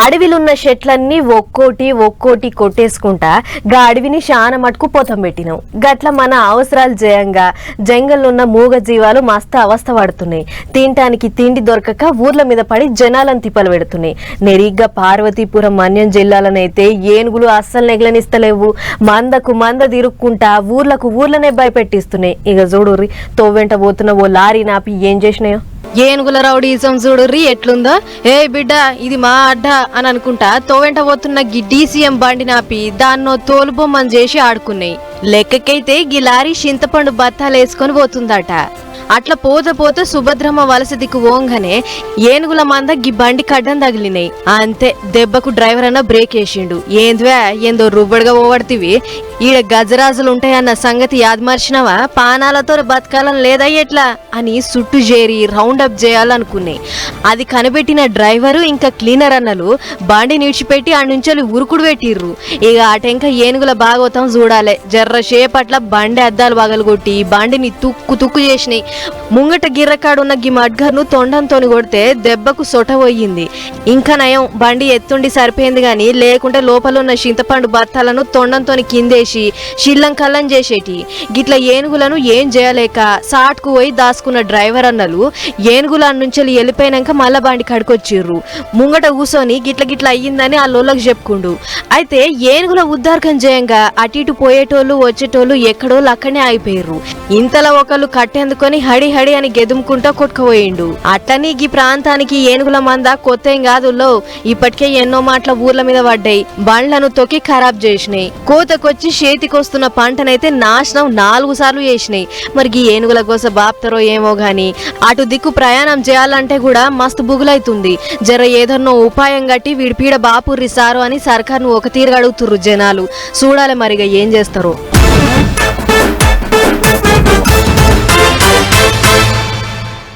అడవిలున్న చెట్లన్నీ ఒక్కోటి కొట్టేసుకుంటా గా అడవిని శాన మటుకు పొతం పెట్టినాం. గట్ల మన అవసరాలు జయంగా జంగల్లున్న మూగ జీవాలు మస్తు అవస్థ పడుతున్నాయి. తినటానికి తిండి దొరకక ఊర్ల మీద పడి జనాలను తిప్పలు పెడుతున్నాయి. నెరిగ్గా పార్వతీపురం మన్యం జిల్లాలనైతే ఏనుగులు అస్సలు నెగలనిస్తలేవు. మందకు మంద తిరుక్కుంటా ఊర్లనే భయపెట్టిస్తున్నాయి. ఇక చూడుర్రి తోవెంట పోతున్న ఓ లారీ నాపి ఏం చేసినాయో. ఏనుగుల రౌడీజం చూడుర్రి ఎట్లుందో. ఏ బిడ్డ ఇది మా అడ్డ అని అనుకుంటా తోవెంట పోతున్న గి DCM బండి నాపి దాన్నో తోలు బొమ్మని చేసి ఆడుకున్నాయి. లెక్కకైతే గి లారీ చింతపండు బత్తాలేసుకొని పోతుందట. అట్లా పోత సుభద్రమ్మ వలస దిక్కు ఓంగనే ఏనుగుల మంద గి బండి కడ్డం తగిలినాయి. అంతే దెబ్బకు డ్రైవర్ అన్న బ్రేక్ వేసిండు. ఏందో రుబ్బడిగా ఓవడితివి, ఈడ గజరాజులు ఉంటాయన్న సంగతి యాదమర్చినవా? పానాలతో బతకాలని లేదా ఎట్లా అని సుట్టు చేరి రౌండప్ చేయాలనుకున్నాయి. అది కనిపెట్టిన డ్రైవరు ఇంకా క్లీనర్ అన్నలు బండి నిడిచిపెట్టి ఆ నుంచి ఉరుకుడు పెట్టిర్రు. ఇక అటెంక ఏనుగుల భాగవతం చూడాలే. జర్ర సేపట్ల బండి అద్దాలు పగలగొట్టి బండిని తుక్కు చేసినాయి. ముంగట గిర్రకాడున్న గి మడ్గర్ను తొండంతోని కొడితే దెబ్బకు సొట పోయింది. ఇంకా నయం బండి ఎత్తుండి సరిపోయింది గాని లేకుంటే లోపల ఉన్న చింతపండు బత్తాలను తొండంతోని కిందేసి షిల్లం కల్లం చేసేటి. గిట్ల ఏనుగులను ఏం చేయలేక సాట్కు పోయి దాసుకున్న డ్రైవర్ అన్నలు ఏనుగుల నుంచి వెళ్ళిపోయినాక మళ్ళా బండి కడుకొచ్చిర్రు. ముంగట కూసోని గిట్ల అయ్యిందని ఆ లోళ్ళకి చెప్పుకుండు. అయితే ఏనుగుల ఉద్ధారకం చేయంగా అటు ఇటు పోయేటోళ్ళు వచ్చేటోళ్ళు ఎక్కడోళ్ళు అక్కడనే ఆగిపోయారు. ఇంతలో ఒకళ్ళు కట్టేందుకొని హడి అని గెదుముకుంటా కొట్టుకుపోయిండు. అట్లని ఈ ప్రాంతానికి ఏనుగుల మంద కొత్త ఏం కాదుల్లో. ఇప్పటికే ఎన్నో మాటల ఊర్ల మీద పడ్డాయి. బండ్లను తొక్కి ఖరాబ్ చేసినాయి. కోతకొచ్చి చేతికొస్తున్న పంటనైతే నాశనం 4 సార్లు చేసినాయి. మరి ఈ ఏనుగుల కోసం బాప్తరో ఏమో గాని అటు దిక్కు ప్రయాణం చేయాలంటే కూడా మస్తు బుగులైతుంది. జర ఏదన్నో ఉపాయం గట్టి వీడిపీడ బాపుర్రి సారు అని సర్కార్ను ఒక తీరుగా అడుగుతుర్రు జనాలు. చూడాలి మరిగా ఏం చేస్తారో.